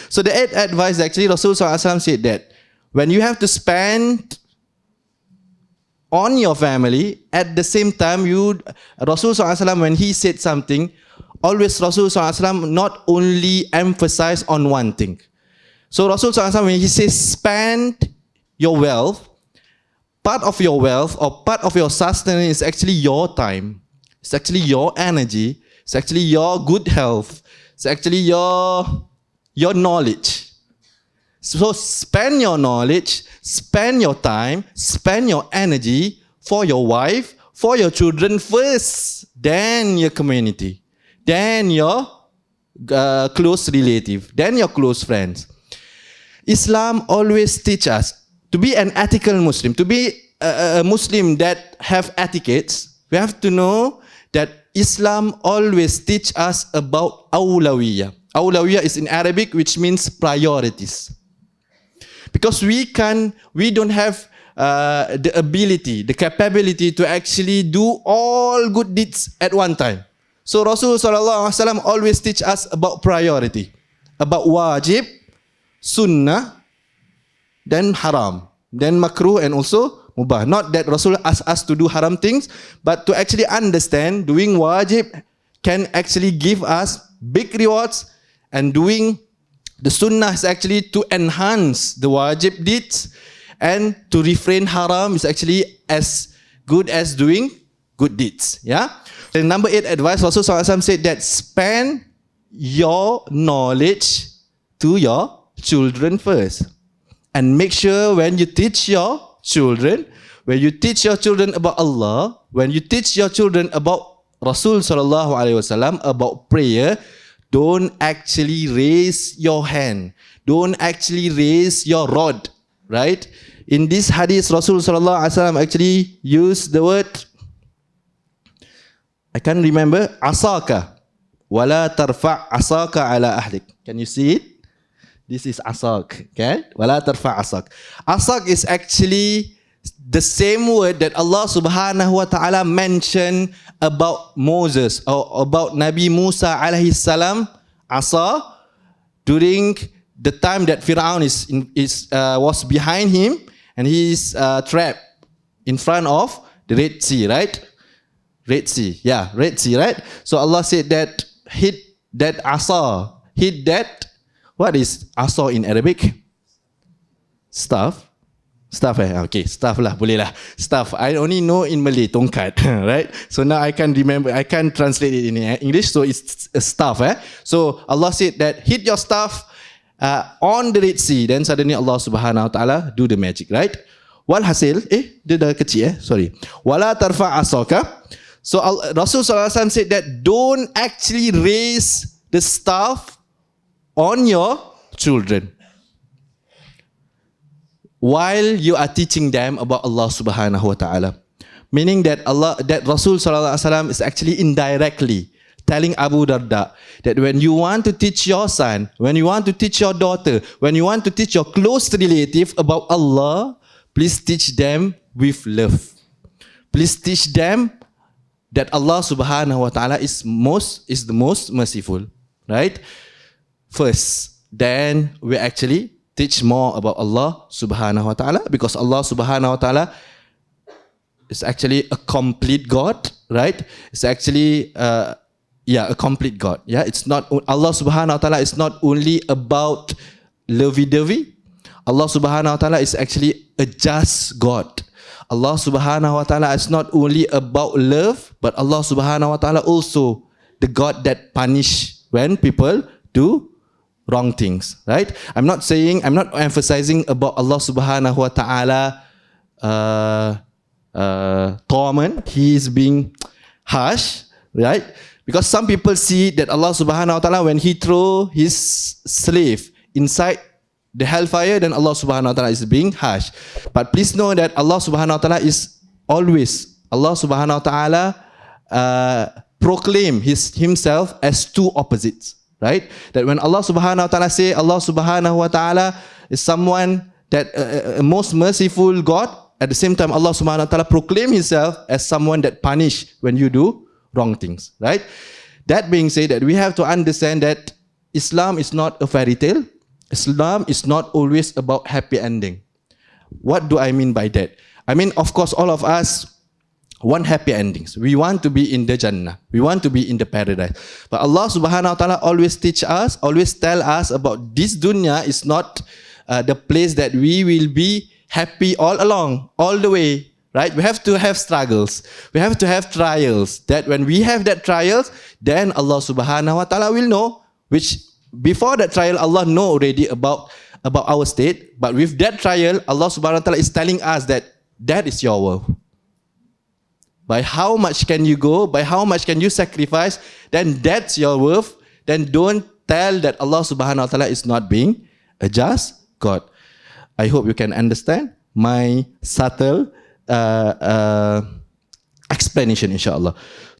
So the eighth advice, actually, Rasul SAW said that when you have to spend on your family, at the same time, Rasul SAW, when he said something, always Rasul SAW not only emphasize on one thing. So Rasul SAW, when he says spend your wealth, part of your wealth or part of your sustenance is actually your time. It's actually your energy. It's actually your good health. It's actually your knowledge. So spend your knowledge, spend your time, spend your energy for your wife, for your children first, then your community, then your close relative, then your close friends. Islam always teaches us to be an ethical Muslim, to be a Muslim that have etiquettes. We have to know that Islam always teach us about awlawiyah. Awlawiyah is in Arabic, which means priorities. Because we don't have the ability, the capability to actually do all good deeds at one time. So Rasul SAW always teach us about priority, about wajib, sunnah, then haram, then makruh, and also mubah. Not that Rasul asks us to do haram things, but to actually understand doing wajib can actually give us big rewards, and doing the sunnah is actually to enhance the wajib deeds, and to refrain haram is actually as good as doing good deeds. Yeah. The number 8 advice, Rasul SAW said that spend your knowledge to your children first, and make sure when you teach your children, about Allah, when you teach your children about Rasul sallallahu alaihi wasallam, about prayer, don't actually raise your hand. Don't actually raise your rod, right? In this hadith, Rasul sallallahu alaihi wasallam actually used the word, I can't remember, asaka. Wala tarfa' asaka ala ahlik. Can you see it? This is asak, okay? Wala tarfa' asak. Asak is actually the same word that Allah subhanahu wa ta'ala mentioned about Moses, or about Nabi Musa alayhi salam, asa, during the time that Fir'aun was behind him, and he is trapped in front of the Red Sea, right? Red Sea, right? So Allah said that, hit that asa, hit that. What is asa in Arabic? Staff. Okay, staff lah, boleh lah. Staff. I only know in Malay, tongkat, right? So now I can't remember, I can't translate it in English, so it's a staff. So Allah said that hit your staff on the Red Sea, then suddenly Allah subhanahu wa ta'ala do the magic, right? Walhasil, dia dah kecil sorry. Wala tarfa' asaka. So Rasul sallallahu alaihi wasallam said that don't actually raise the staff on your children while you are teaching them about Allah subhanahu wa ta'ala. Meaning that Rasul sallallahu alaihi wasallam is actually indirectly telling Abu Darda that when you want to teach your son, when you want to teach your daughter, when you want to teach your close relative about Allah, please teach them with love. Please teach them that Allah subhanahu wa ta'ala is the most merciful, right? First, then we actually teach more about Allah subhanahu wa ta'ala, because Allah subhanahu wa ta'ala is actually a complete God, right? It's actually a complete God. Yeah, it's not, Allah subhanahu wa ta'ala is not only about lovey-dovey. Allah subhanahu wa ta'ala is actually a just God. Allah subhanahu wa ta'ala is not only about love, but Allah subhanahu wa ta'ala also the God that punish when people do wrong things, right? I'm not emphasizing about Allah subhanahu wa ta'ala torment. He is being harsh, right? Because some people see that Allah subhanahu wa ta'ala, when he throw his slave inside the hellfire, then Allah subhanahu wa ta'ala is being harsh. But please know that Allah subhanahu wa ta'ala is always, Allah subhanahu wa ta'ala proclaim himself as two opposites. Right? That when Allah subhanahu wa ta'ala say Allah subhanahu wa ta'ala is someone that most merciful God, at the same time Allah subhanahu wa ta'ala proclaim himself as someone that punish when you do wrong things. Right? That being said, that we have to understand that Islam is not a fairy tale. Islam is not always about happy ending. What do I mean by that? I mean, of course, all of us want happy endings. We want to be in the Jannah. We want to be in the paradise. But Allah subhanahu wa ta'ala always teach us, always tell us about this dunya is not the place that we will be happy all along, all the way. Right? We have to have struggles. We have to have trials. That when we have that trials, then Allah subhanahu wa ta'ala will know, which before that trial, Allah know already about our state. But with that trial, Allah subhanahu wa ta'ala is telling us that that is your worth. By how much can you go? By how much can you sacrifice? Then that's your worth. Then don't tell that Allah subhanahu wa ta'ala is not being a just God. I hope you can understand my subtle explanation, inshallah.